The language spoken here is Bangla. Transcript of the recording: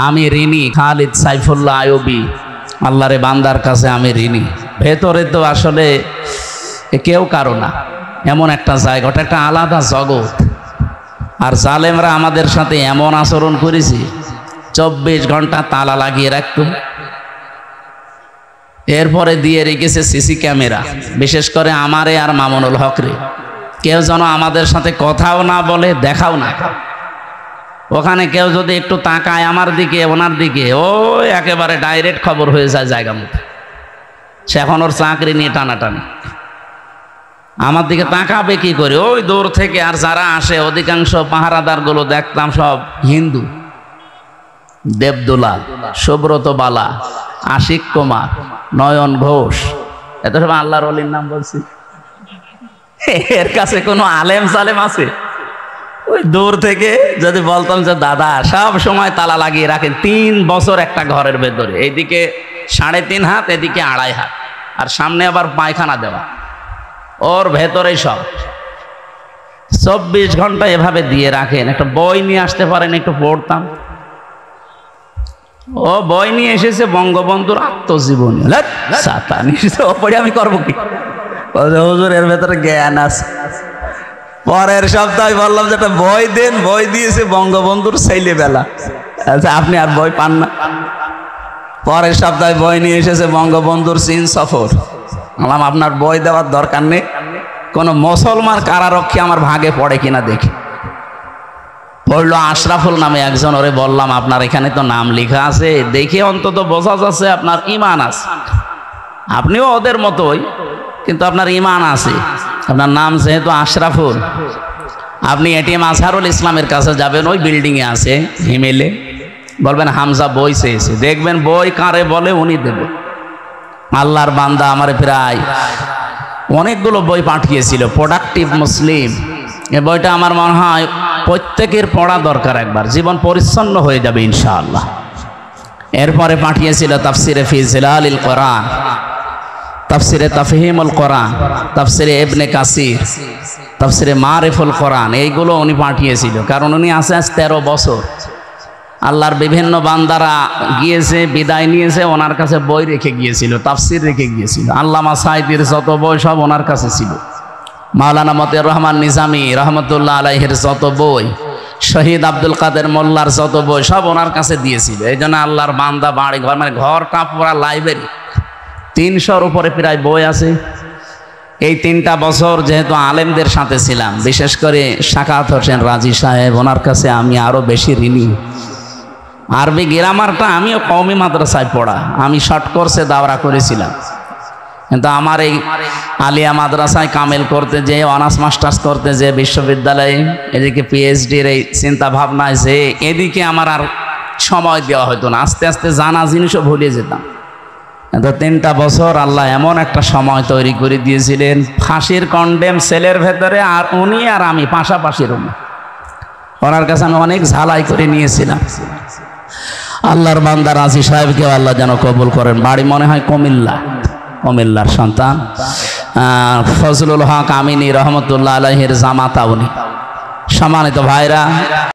আমি ঋণী খালিদ সাইফুল্লাহ আইয়ুবী আল্লাহরে বান্দার কাছে আমি ঋণী। ভেতরে তো আসলে কেউ কারো না, এমন একটা জায়গা, ওটা একটা আলাদা জগৎ। আর জালেমরা আমাদের সাথে এমন আচরণ করেছে, 24 ঘন্টা তালা লাগিয়ে রাখতো। এরপরে দিয়ে রেখেছে সিসি ক্যামেরা, বিশেষ করে আমারে আর মামুনুল হকরে। কেউ যেন আমাদের সাথে কথাও না বলে, দেখাও না। ওখানে কেউ যদি একটু তাকায় আমার দিকে ওনার দিকে, ওই একেবারে ডাইরেক্ট খবর হয়ে যায় জায়গা মতো। সে এখন ওর চাকরি নিয়ে টানাটানি, আমার দিকে তাকাবে কি করে ওই দূর থেকে। আর যারা আসে অধিকাংশ পাহারাদারগুলো দেখতাম সব হিন্দু। দেবদুলাল, সুব্রত বালা, আশিক কুমার, নয়ন ঘোষ, এত সব আল্লাহর ওলির নাম বলছি। এর কাছে কোনো আলেম সালেম আছে? ওই দূর থেকে যদি বলতাম যে দাদা সব সময় তালা লাগিয়ে রাখেন, 3 বছর একটা ঘরের ভেতরে, এইদিকে 3.5 হাত, এদিকে 2.5 হাত, আর সামনে আবার পায়খানা দেওয়া, ওর ভেতরেই সব 24 ঘন্টা এভাবে দিয়ে রাখেন। একটা বই নিয়ে আসতে পারেন, একটু পড়তাম। ও বই নিয়ে এসেছে বঙ্গবন্ধুর আত্মজীবনী, ও পড়ে আমি করবো কি? হুজুর এর ভেতরে জ্ঞান আছে। পরের সপ্তাহে বললাম যে একটা বই দেন, বই দিয়েছে বঙ্গবন্ধুর ছেলেবেলা। আচ্ছা আপনি আর বই পান না? পরের সপ্তাহে বই নিয়ে এসেছে বঙ্গবন্ধুর চীন সফর। বললাম আপনার বই দেওয়ার দরকার নেই, কোনো মুসলমান কারারক্ষী আমার ভাগে পড়ে কিনা দেখি। পড়লো আশরাফুল নামে একজন, ওরে বললাম আপনার এখানে তো নাম লেখা আছে, দেখে অন্তত বোঝা যাচ্ছে আপনার ইমান আছে। আপনিও ওদের মতোই, কিন্তু আপনার ইমান আছে। আপনার নাম যেহেতু আশরাফুল, আপনি এটিএম আজহারুল ইসলামের কাছে যাবেন, ওই বিল্ডিংয়ে আছে হিমেলে, বলবেন হামজা বই চেয়েছে, দেখবেন বই কারে বলে উনি দেবে। আল্লাহর বান্দা আমারে প্রায় অনেকগুলো বই পাঠিয়েছিল, প্রোডাক্টিভ মুসলিম। এই বইটা আমার মনে হয় প্রত্যেকের পড়া দরকার, একবার জীবন পরিচ্ছন্ন হয়ে যাবে ইনশাআল্লাহ। এরপরে পাঠিয়েছিল তাফসিরে ফি জিলালিল কোরআন, তাফসিরে তাফহিমুল কোরআন, তাফসিরে ইবনে কাসির, তাফসিরে মারিফুল কোরআন, এইগুলো উনি পাঠিয়েছিল। কারণ উনি আছে আজ 13 বছর। আল্লাহর বিভিন্ন বান্দারা গিয়েছে, বিদায় নিয়েছে, ওনার কাছে বই রেখে গিয়েছিল, তাফসির রেখে গিয়েছিল। আল্লামা সাঈদীর যত বই সব ওনার কাছে ছিল। মাওলানা মতিউর রহমান নিজামী রহমতুল্লাহ আলাইহির যত বই, শহীদ আব্দুল কাদের মোল্লার যত বই সব ওনার কাছে দিয়েছিল। এই জন্য আল্লাহর বান্দা বাড়ি ঘর, মানে ঘরটা পুরা লাইব্রেরি, 300-র উপরে প্রায় বই আছে। এই 3টা বছর যেহেতু আলেমদের সাথে ছিলাম, বিশেষ করে সাকাত হোসেন রাজি সাহেব, ওনার কাছে আমি আরো বেশি ঋণী। আরবি গ্রামারটা আমিও কওমি মাদ্রাসায় পড়া, আমি শর্ট কোর্সে দাওরা করেছিলাম, কিন্তু আমার এই আলিয়া মাদ্রাসায় কামেল করতে যে, অনার্স মাস্টার্স করতে যে, বিশ্ববিদ্যালয়ে এদিকে পিএইচডির এই চিন্তা ভাবনায় যে, এদিকে আমার আর সময় দেওয়া হতো না। আস্তে আস্তে জানা জিনিসও ভুলে যেতাম। কিন্তু 3টা বছর আল্লাহ এমন একটা সময় তৈরি করে দিয়েছিলেন, ফাঁসির কন্ডেম সেলের ভেতরে, আর উনি আর আমি পাশাপাশি রুমে। ওনার কাছে আমি অনেক ঝালাই করে নিয়েছিলাম। আল্লাহর বান্দা রাজি সাহেবকেও আল্লাহ যেন কবুল করেন। বাড়ি মনে হয় কুমিল্লার সন্তান, ফজলুল হক আমিনী রহমতুল্লাহ আলাইহির জামাতা উনি। সম্মানিত ভাইরা,